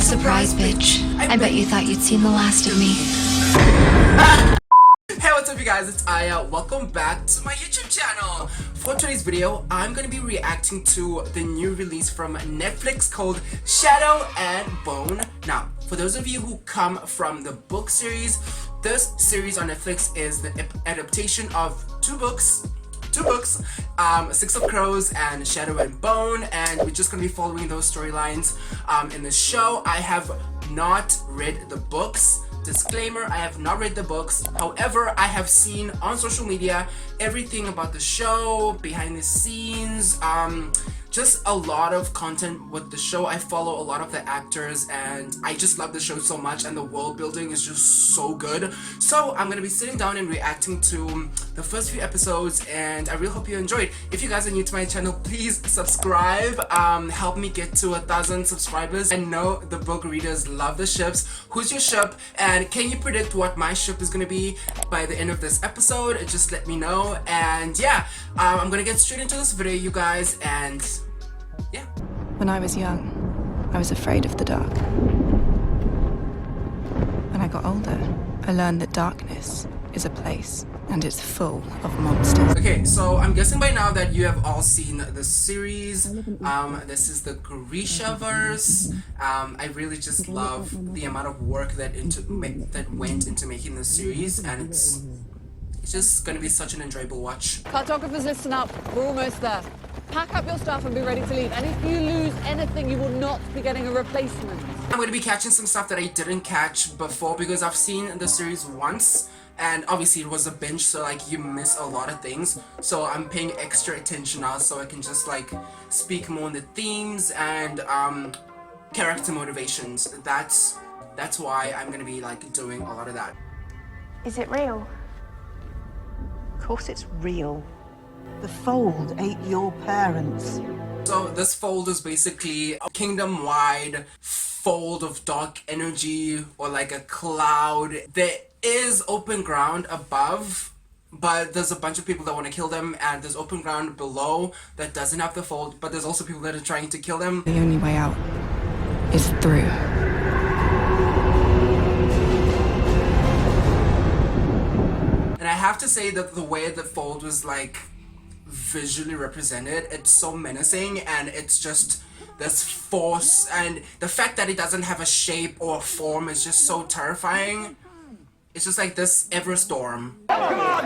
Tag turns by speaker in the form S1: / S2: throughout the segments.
S1: Surprise, bitch. I bet you thought you'd seen the last of me.
S2: Hey, what's up you guys, it's Aya. Welcome back to my YouTube channel. For today's video, I'm gonna be reacting to the new release from Netflix called Shadow and Bone. Now, for those of you who come from the book series, this series on Netflix is the adaptation of two books, Six of Crows and Shadow and Bone, and we're just gonna be following those storylines in the show. I have not read the books. Disclaimer, I have not read the books. However, I have seen on social media everything about the show, behind the scenes, just a lot of content with the show. I follow a lot of the actors and I just love the show so much, and the world building is just so good. So I'm gonna be sitting down and reacting to the first few episodes, and I really hope you enjoyed. If you guys are new to my channel, please subscribe. Help me get to 1,000 subscribers. I know the book readers love the ships. Who's your ship? And can you predict what my ship is gonna be by the end of this episode? Just let me know. And yeah, I'm gonna get straight into this video, you guys, and yeah.
S3: When I was young, I was afraid of the dark. When I got older, I learned that darkness is a place, and it's full of monsters.
S2: Okay, so I'm guessing by now that you have all seen the series. This is the Grishaverse. I really just love the amount of work that went into making this series, and it's just gonna be such an enjoyable watch.
S4: Cartographers, listen up. We're almost there. Pack up your stuff and be ready to leave. And if you lose anything, you will not be getting a replacement.
S2: I'm going to be catching some stuff that I didn't catch before because I've seen the series once, and obviously it was a binge, so like you miss a lot of things. So I'm paying extra attention now so I can just like speak more on the themes and character motivations. That's why I'm going to be like doing a lot of that.
S5: Is it real?
S6: Of course it's real. The Fold ate your parents.
S2: So this fold is basically a kingdom-wide fold of dark energy, or like a cloud. There is open ground above, but there's a bunch of people that want to kill them, and there's open ground below that doesn't have the fold, but there's also people that are trying to kill them.
S3: The only way out is through.
S2: And I have to say that the way the fold was like visually represented, it's so menacing, and it's just this force, and the fact that it doesn't have a shape or a form is just so terrifying. It's just like this ever storm.
S7: Come on!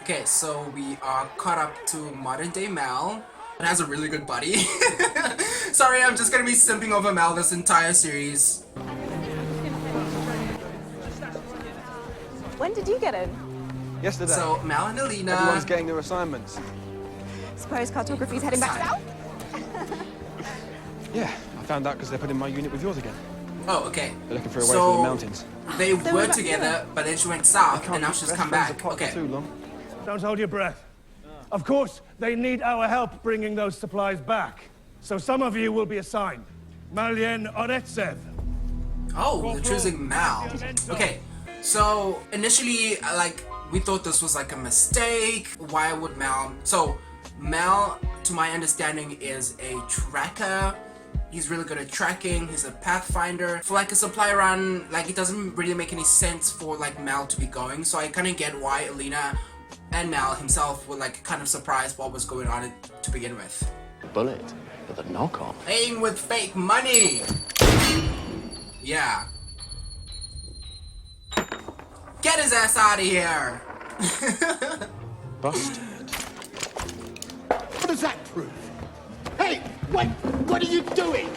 S2: Okay, so we are caught up to modern day Mal. It has a really good body. Sorry, I'm just gonna be simping over Mal this entire series.
S5: When did you get in?
S7: Yesterday.
S2: So, Mal and Alina.
S7: Everyone's getting their assignments.
S5: Suppose cartography's heading back south?
S7: Yeah, I found out because they're putting my unit with yours again.
S2: Oh, okay.
S7: They're looking for a way from the mountains.
S2: They were together, but then she went south, and now she's come back. Okay.
S7: Too long.
S8: Don't hold your breath. Of course, they need our help bringing those supplies back. So some of you will be assigned. Mal Oretsev.
S2: Oh, they're choosing Mal. Okay, so initially, like, we thought this was like a mistake. Why would Mal? So, Mal, to my understanding, is a tracker. He's really good at tracking. He's a pathfinder. For like a supply run, like, it doesn't really make any sense for like Mal to be going. So I kind of get why Alina and Mal himself were like kind of surprised what was going on to begin with.
S9: Bullet with a knock-on.
S2: Playing with fake money. Yeah. Get his ass out of here.
S7: Busted.
S9: What does that prove? Hey, wait! What are you doing?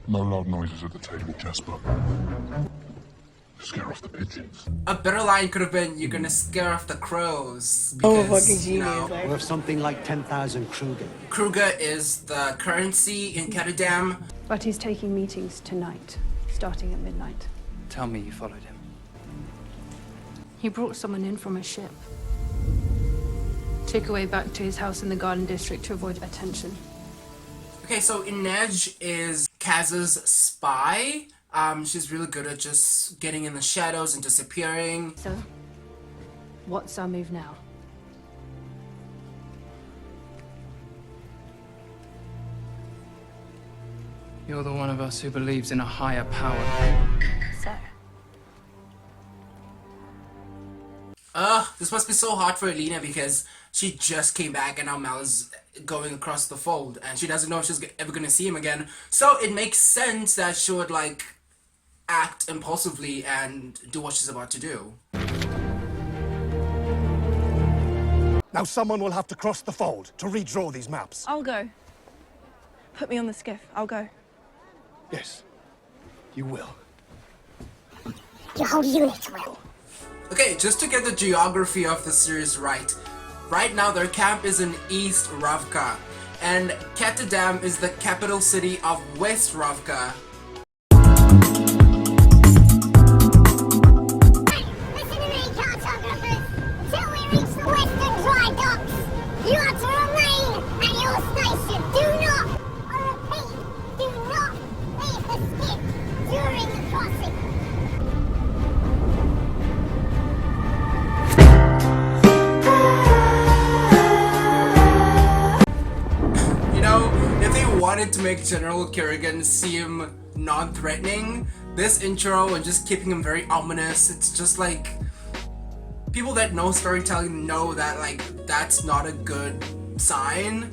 S10: No loud noises at the table, Jesper. Scare off the pigeons.
S2: A better line could have been, you're gonna scare off the crows.
S6: Oh,
S2: Because,
S6: fucking
S2: you
S6: genius.
S2: know,
S9: Worth something like 10,000 Kruger.
S2: Kruger is the currency in Ketterdam.
S11: But he's taking meetings tonight, starting at midnight.
S12: Tell me you followed him.
S11: He brought someone in from a ship. Took away back to his house in the Garden District to avoid attention.
S2: Okay, so Inej is Kaz's spy, She's really good at just getting in the shadows and disappearing.
S11: So, what's our move now?
S12: You're the one of us who believes in a higher power.
S11: So,
S2: This must be so hard for Alina because she just came back and now Mal is going across the fold and she doesn't know if she's ever gonna see him again. So it makes sense that she would like act impulsively and do what she's about to do.
S8: Now someone will have to cross the fold to redraw these maps.
S5: I'll go. Put me on the skiff. I'll go.
S8: Yes, you will.
S9: Your whole unit will.
S2: Okay, just to get the geography of the series right. Right now their camp is in East Ravka and Ketterdam is the capital city of West Ravka.
S9: Listen to me, cartographers. Till we reach the western dry docks, you are to remain at your station. Do not, I repeat, do not leave the skip during the crossing.
S2: You know, if they wanted to make General Kirigan seem non-threatening, this intro and just keeping him very ominous, it's just like people that know storytelling know that like that's not a good sign.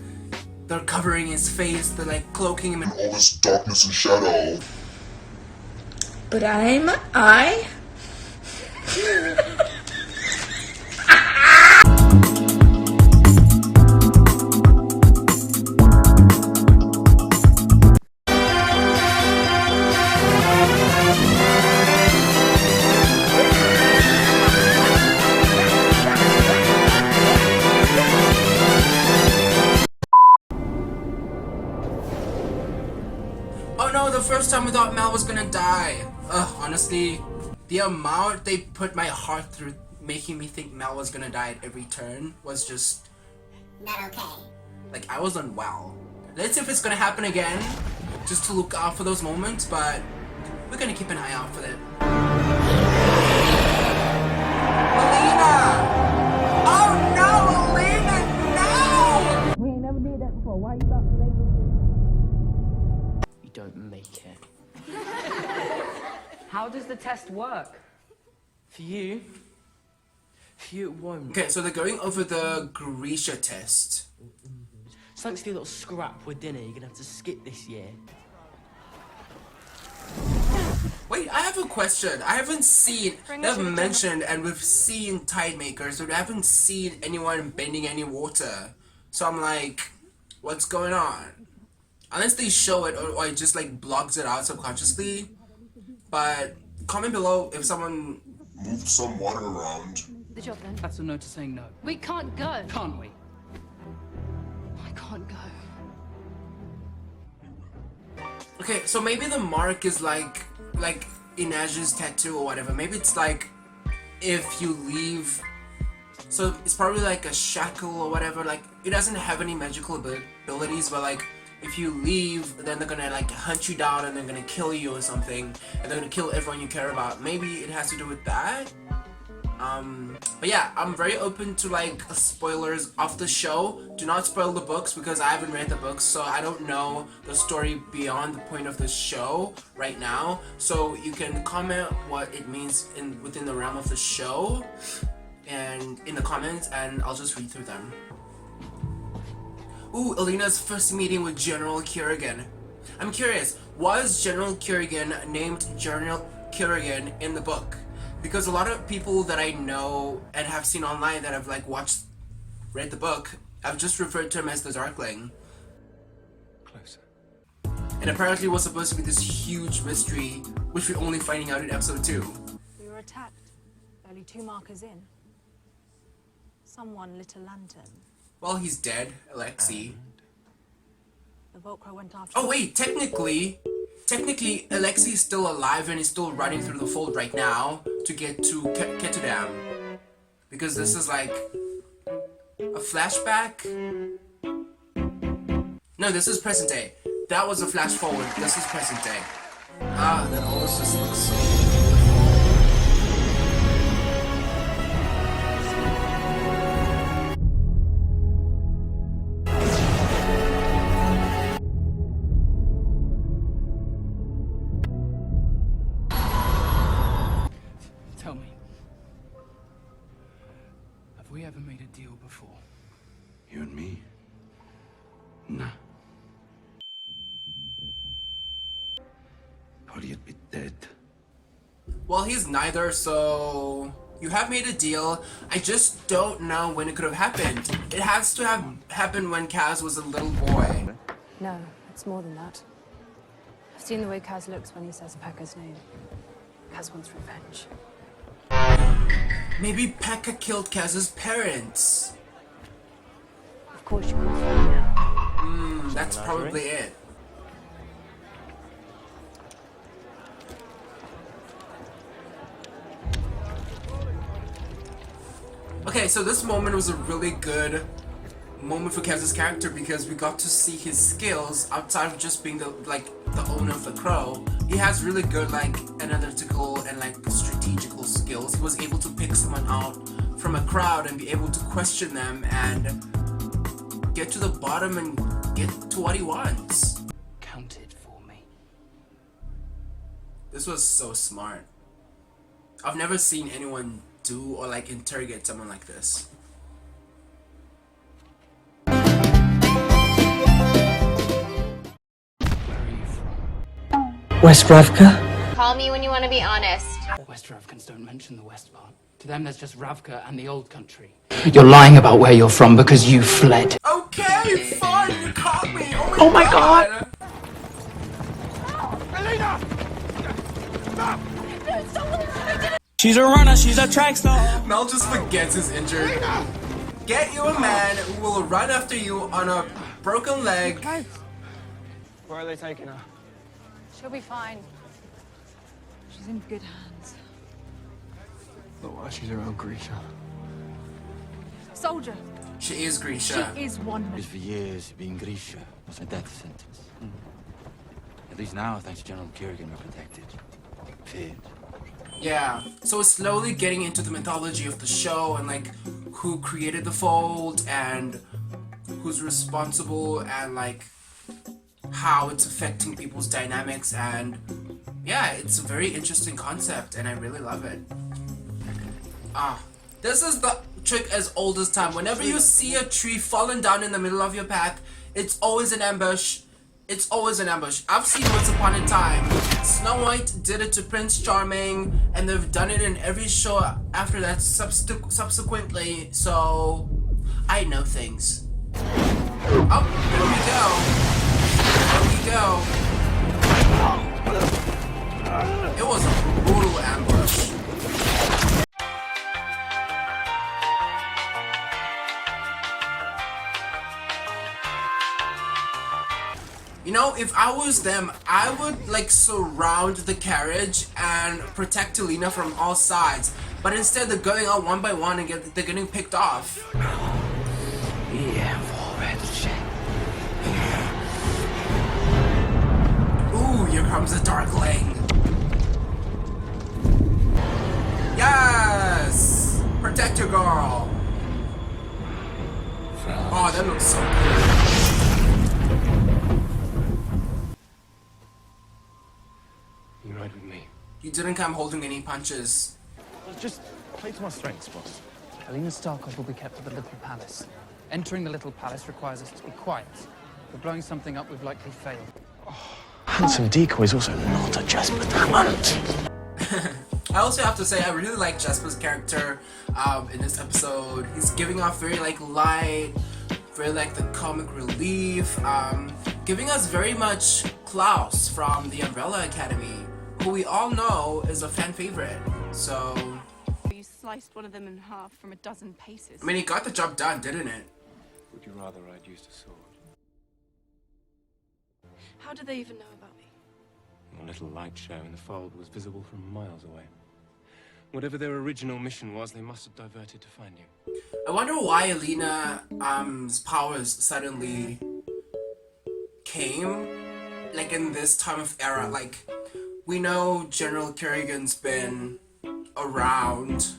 S2: They're covering his face, they're like cloaking him in
S10: All this darkness and shadow.
S1: But I?
S2: Oh no, the first time we thought Mal was gonna die. Honestly, the amount they put my heart through making me think Mal was gonna die at every turn was just...
S9: Not okay.
S2: like, I was unwell. Let's see if it's gonna happen again, just to look out for those moments, but we're gonna keep an eye out for them. Alina! Oh no, Alina, no!
S12: We ain't never did that before. Why you thought today? You don't make it.
S4: How does the test work?
S12: For you it won't.
S2: Okay, so they're going over the Grisha test.
S12: Thanks to your little scrap with dinner, you're gonna have to skip this year.
S2: Wait, I have a question. I haven't seen, they've mentioned and we've seen tide makers, but I haven't seen anyone bending any water. So I'm like, what's going on? Unless they show it or it just like blogs it out subconsciously. But comment below if someone
S10: Moved some water around.
S11: the job then.
S12: That's a no to saying no.
S11: We can't go.
S12: Can't we?
S11: I can't go.
S2: Okay, so maybe the mark is like Inej's tattoo or whatever. Maybe it's like if you leave. So it's probably like a shackle or whatever. Like it doesn't have any magical abilities, but like if you leave, then they're gonna like hunt you down and they're gonna kill you or something, and they're gonna kill everyone you care about. Maybe it has to do with that. But yeah, I'm very open to like spoilers of the show. Do not spoil the books because I haven't read the books, so I don't know the story beyond the point of the show right now. So you can comment what it means within the realm of the show and in the comments, and I'll just read through them. Ooh, Alina's first meeting with General Kirigan. I'm curious, was General Kirigan named General Kirigan in the book? Because a lot of people that I know and have seen online that have like read the book, I've just referred to him as the Darkling.
S8: Closer.
S2: And apparently it was supposed to be this huge mystery, which we're only finding out in episode 2.
S13: We were attacked, barely 2 markers in. Someone lit a lantern.
S2: Well, he's dead, Alexei.
S13: The Volcra went after
S2: Oh wait, technically Alexei's still alive and is still running through the fold right now to get to Ketterdam. Because this is like a flashback. No, this is present day. That was a flash forward. This is present day. Ah, that always just looks so
S14: Tell me, have we ever made a deal before?
S15: You and me? Nah. Probably you'd be dead.
S2: Well, he's neither, so you have made a deal. I just don't know when it could have happened. It has to have happened when Kaz was a little boy.
S11: No, it's more than that. I've seen the way Kaz looks when he says Pekka's name. Kaz wants revenge.
S2: Maybe Pekka killed Kaz's parents.
S11: Of course you want to find out.
S2: That's probably it. Okay, so this moment was a really good moment for Kaz's character because we got to see his skills outside of just being the owner of the crow. He has really good analytical and strategical skills. He was able to pick someone out from a crowd and be able to question them and get to the bottom and get to what he wants.
S14: Count it for me.
S2: This was so smart. I've never seen anyone do or interrogate someone like this.
S12: West Ravka?
S1: Call me when you want to be honest.
S14: West Ravkans don't mention the west part. To them, there's just Ravka and the old country. You're lying about where you're from because you fled.
S2: Okay, fine, you caught me.
S12: Oh my god!
S8: Alina!
S12: She's a runner, she's a track star.
S2: Mal just forgets he's injured. Get you a man who will run after you on a broken leg.
S7: Where are they taking her?
S13: She'll be fine. She's in good hands.
S7: Look while she's around Grisha.
S13: Soldier.
S2: She is Grisha.
S13: She is one.
S15: For years, being Grisha was a death sentence. At least now, thanks to General Kirigan, we're protected. Feared.
S2: Yeah, so it's slowly getting into the mythology of the show and who created the fold and who's responsible and how it's affecting people's dynamics, and yeah, it's a very interesting concept and I really love it. This is the trick as old as time. Whenever you see a tree falling down in the middle of your path, it's always an ambush. It's always an ambush. I've seen Once Upon a Time. Snow White did it to Prince Charming, and they've done it in every show after that subsequently, so I know things. Oh, here we go. It was a brutal ambush. You know, if I was them, I would surround the carriage and protect Alina from all sides. But instead, they're going out one by one and they're getting picked off. Ooh, here comes the Darkling. Yes! Protect your girl. Oh, that looks so good.
S7: You ride with me.
S2: You didn't come holding any punches.
S7: Just play to my strengths, boss.
S14: Alina Starkov will be kept at the Little Palace. Entering the Little Palace requires us to be quiet. If we're blowing something up, we've likely failed.
S7: Handsome decoy is also not a Jesper talent.
S2: I also have to say, I really like Jesper's character in this episode. He's giving off very light, very the comic relief, giving us very much Klaus from the Umbrella Academy, who we all know is a fan favorite. So
S5: You sliced one of them in half from a dozen paces.
S2: I mean, he got the job done, didn't it?
S7: Would you rather I'd used a sword?
S5: How do they even know about me?
S16: A little light show in the fold was visible from miles away. Whatever their original mission was, they must have diverted to find you.
S2: I wonder why Alina's powers suddenly came, in this time of era. We know General Kirigan's been around,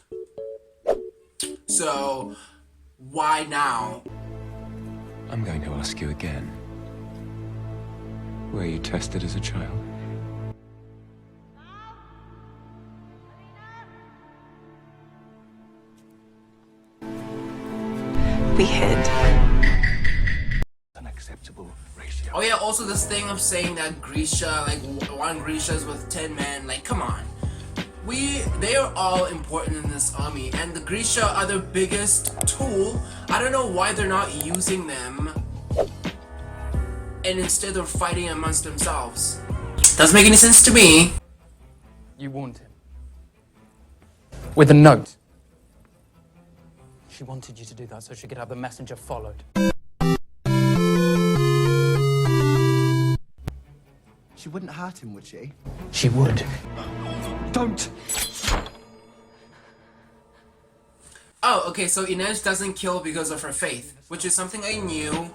S2: so why now?
S16: I'm going to ask you again. Were you tested as a child?
S3: We hid.
S7: Unacceptable ratio.
S2: Oh yeah, also this thing of saying that Grisha, like one Grisha's with 10 men, like come on. They are all important in this army, and the Grisha are the biggest tool. I don't know why they're not using them, and instead they're fighting amongst themselves. Doesn't make any sense to me.
S14: You warned him. With a note. She wanted you to do that so she could have the messenger followed.
S17: She wouldn't hurt him, would she?
S14: She would.
S17: Don't!
S2: Oh, okay, so Inej doesn't kill because of her faith, which is something I knew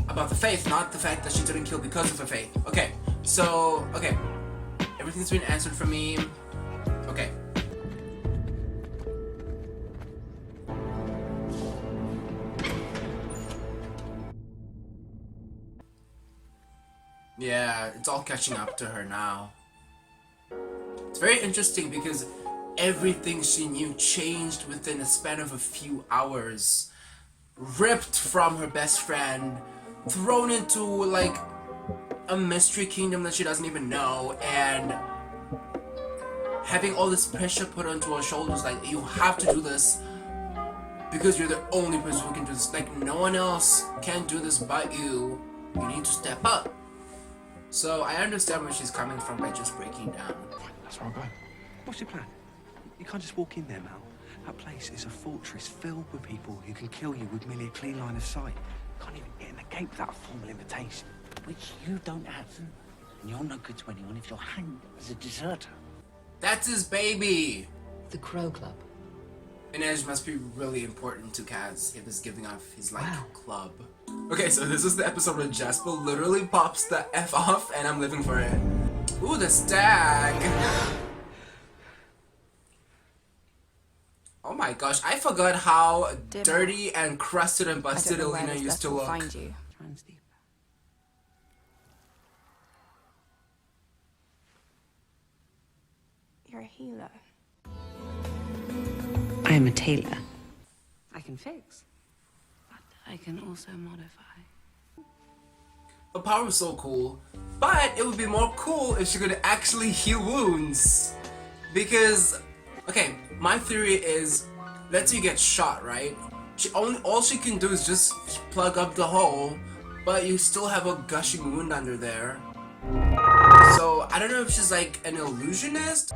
S2: about the faith, not the fact that she didn't kill because of her faith. Okay, so, okay. Everything's been answered for me. Okay. Yeah, it's all catching up to her now. It's very interesting because everything she knew changed within a span of a few hours. Ripped from her best friend, thrown into like a mystery kingdom that she doesn't even know, and having all this pressure put onto her shoulders, like you have to do this because you're the only person who can do this. Like no one else can do this but you. You need to step up. So I understand where she's coming from by just breaking down.
S17: That's where I'm going. What's your plan? You can't just walk in there, Mal. That place is a fortress filled with people who can kill you with merely a clear line of sight. You can't even get in the gate without a formal invitation.
S18: Which you don't have. And you're no good to anyone if you're hanged as a deserter.
S2: That's his baby!
S18: The Crow Club.
S2: Inej must be really important to Kaz if he's giving off his, like, club. Okay, so this is the episode where Jesper literally pops the F off, and I'm living for it. Ooh, the stag! Oh my gosh, I forgot how dirty and crusted and busted Alina used to look.
S3: Find you.
S5: You're a healer.
S6: I am a tailor.
S11: I can fix, but I can also modify.
S2: Her power was so cool, but it would be more cool if she could actually heal wounds. Because, okay, my theory is, let's say you get shot, right? All she can do is just plug up the hole, but you still have a gushing wound under there. So I don't know if she's like an illusionist.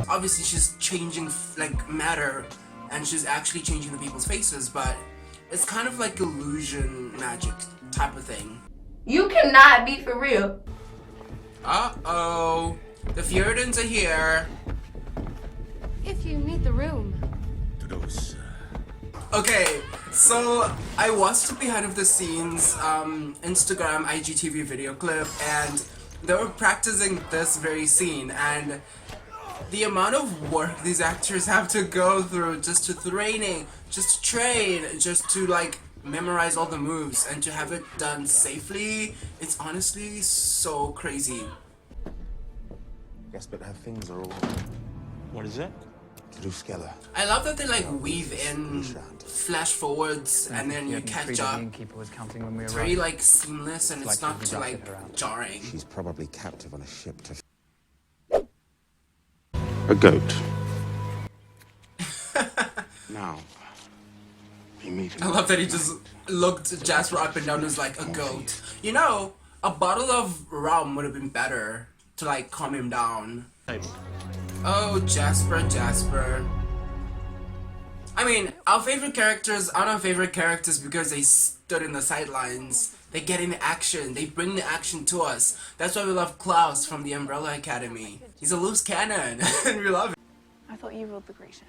S2: Obviously she's changing like matter, and she's actually changing the people's faces, but it's kind of like illusion magic type of thing.
S19: You cannot be for real.
S2: Uh-oh. The Fjordans are here.
S11: If you need the room.
S2: Okay, so I watched the behind of the scenes Instagram IGTV video clip, and they were practicing this very scene, and the amount of work these actors have to go through just to training, just to train, just to like memorize all the moves and to have it done safely, it's honestly so crazy.
S7: Yes, but her things are all... What is it?
S2: I love that they like weave in flash forwards and then you catch up. It's very like seamless and it's not too like jarring.
S20: She's probably captive on a ship to...
S7: A goat.
S20: Now,
S7: you meet him.
S2: I love that he just looked Jasper up and down and was like, a goat. You know, a bottle of rum would have been better to like calm him down. Oh, Jesper. I mean, our favorite characters aren't our favorite characters because they stood in the sidelines. They get in the action. They bring the action to us. That's why we love Klaus from the Umbrella Academy. He's a loose cannon, and we love it.
S5: I thought you ruled the Grisha.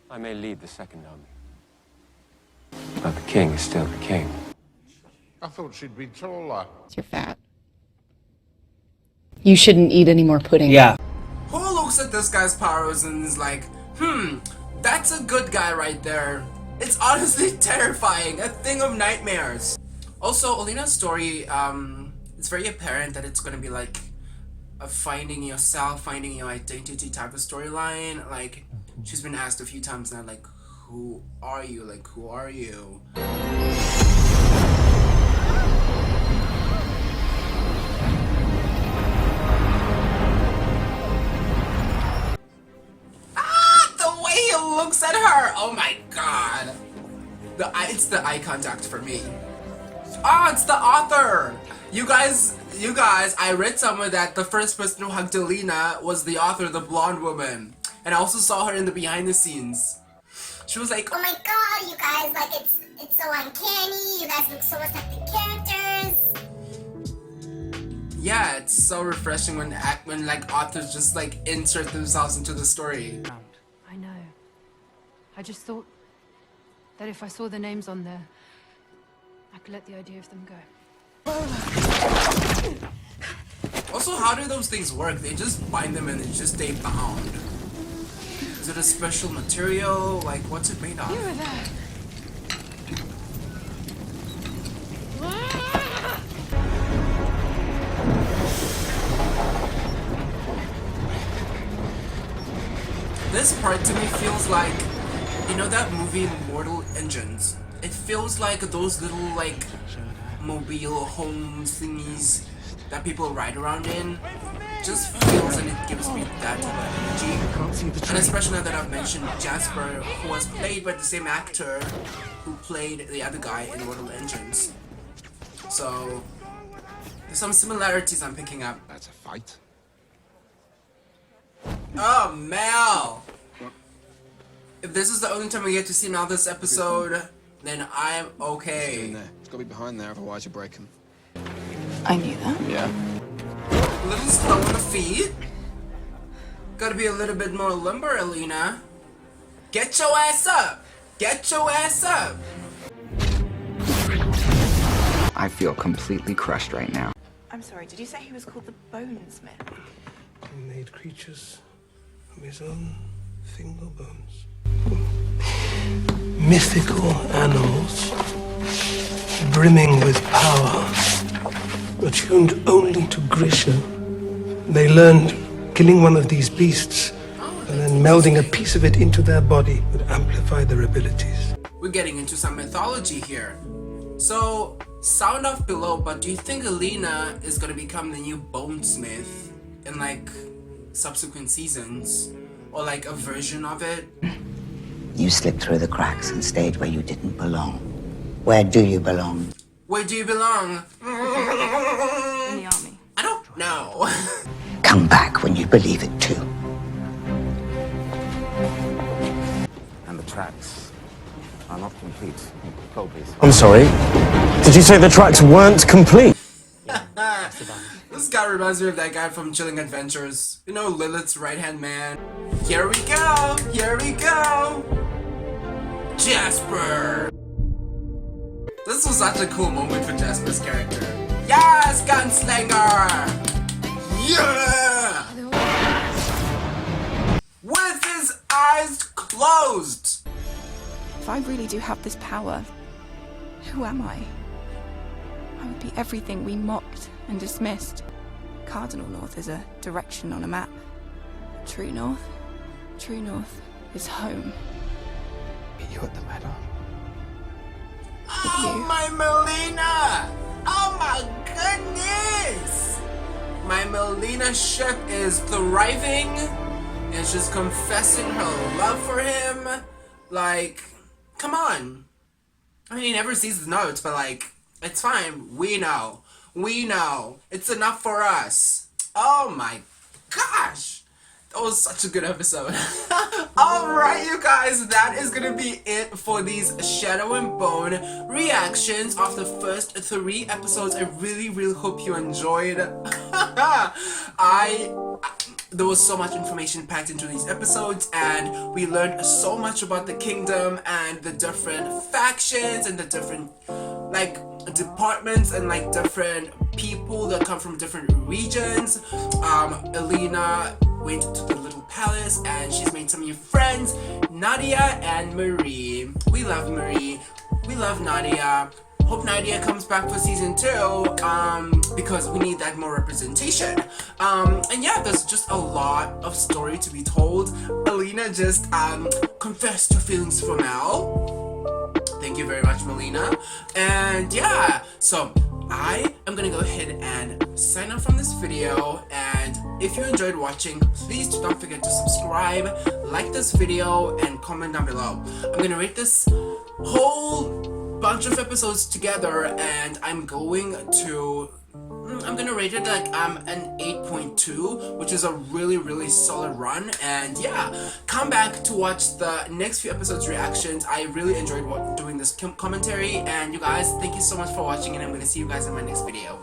S16: I may lead the second army, but the king is still the king.
S10: I thought she'd be taller.
S5: You're fat.
S11: You shouldn't eat any more pudding.
S2: Yeah. Who looks at this guy's powers and is like, that's a good guy right there. It's honestly terrifying, a thing of nightmares. Also, Alina's story, it's very apparent that it's gonna be like a finding yourself, finding your identity type of storyline. Like, she's been asked a few times now, like, who are you? Like, who are you? The way he looks at her! Oh my god! It's the eye contact for me. It's the author! You guys, I read somewhere that the first person who hugged Alina was the author, the blonde woman. And I also saw her in the behind the scenes. She was like,
S9: oh my god, you guys, like, it's so uncanny. You guys look so much like the characters.
S2: Yeah, it's so refreshing when like authors just like insert themselves into the story.
S11: I know. I just thought that if I saw the names on there, I could let the idea of them go.
S2: Also, how do those things work? They just bind them and they just stay bound. Is it a special material? Like, what's it made of?
S11: You were there.
S2: This part to me feels like, you know that movie Mortal Engines? It feels like those little like mobile home thingies that people ride around in. Just feels and it gives me that type of energy. And especially now that I've mentioned Jesper, who was played by the same actor who played the other guy in Mortal Engines. So there's some similarities I'm picking up.
S20: That's a fight.
S2: Oh, Mal! If this is the only time we get to see Mal this episode, then I'm okay.
S7: It's got to be behind there, otherwise you break him.
S3: I knew that.
S7: Yeah.
S2: A little slow on the feet. Gotta be a little bit more limber, Alina. Get your ass up! Get your ass up!
S21: I feel completely crushed right now.
S5: I'm sorry, did you say he was called the Bonesmith?
S17: He made creatures from his own finger bones. Mythical animals, brimming with power, attuned only to Grisha. They learned killing one of these beasts and then melding a piece of it into their body would amplify their abilities.
S2: We're getting into some mythology here. So, sound off below, but do you think Alina is gonna become the new Bonesmith in like subsequent seasons? Or like a version of it?
S18: You slipped through the cracks and stayed where you didn't belong. Where do you belong?
S2: Where do you belong?
S5: In the army.
S2: I don't know.
S18: Come back when you believe it too.
S20: And the tracks are not complete. Cold, please.
S17: I'm sorry. Did you say the tracks weren't complete?
S2: This guy reminds me of that guy from Chilling Adventures. You know, Lilith's right-hand man. Here we go! Here we go! Jesper! This was such a cool moment for Jesper's character. Yes, gunslinger! Yeah! With his eyes closed!
S3: If I really do have this power, who am I? I would be everything we mocked and dismissed. Cardinal North is a direction on a map. True North is home.
S7: Meet you at the meadow.
S2: Oh, my Melina! Oh my goodness! My Melina ship is thriving and she's confessing her love for him. Like, come on. I mean, he never sees the notes, but like, it's fine. We know. We know. It's enough for us. Oh my gosh. That was such a good episode. Alright, you guys, that is gonna be it for these Shadow and Bone reactions of the first 3 episodes. I really hope you enjoyed. There was so much information packed into these episodes, and we learned so much about the kingdom and the different factions and the different like departments and like different people that come from different regions. Alina went to the little palace and she's made some new friends, Nadia and Marie. We love Marie. We love Nadia. Hope Nadia comes back for season 2 because we need that more representation. And yeah, there's just a lot of story to be told. Alina just confessed her feelings for Mal. Thank you very much, Melina. And yeah, so I am gonna go ahead and sign off from this video, and if you enjoyed watching, please do not forget to subscribe, like this video, and comment down below. I'm gonna rate this whole bunch of episodes together, and I'm gonna rate it like an 8.2, which is a really solid run. And yeah, come back to watch the next few episodes reactions. I really enjoyed doing this commentary, and you guys, thank you so much for watching, and I'm gonna see you guys in my next video.